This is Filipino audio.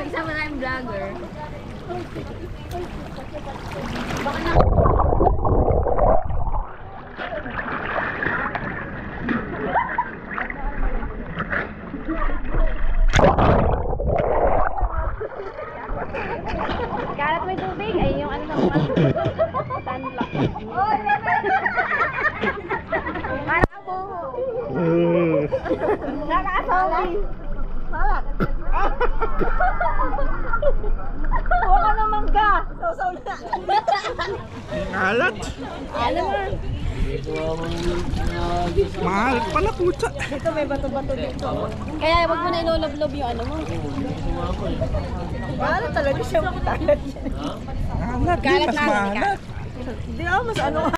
Isama na yung vlogger. Kalat may tubig. Ay, yung ano naman. Tanlak. Nakakasabi. Malak. Huwag ka naman ka. Sausaw na. Alat. Alam mo. Mahal pala puta. Dito may bato-bato dito. Kaya wag mo na iloloblob yung ano mo. Mahal talaga siya. Alat. Kalat Mas na. maalat. Hindi ako mas ano.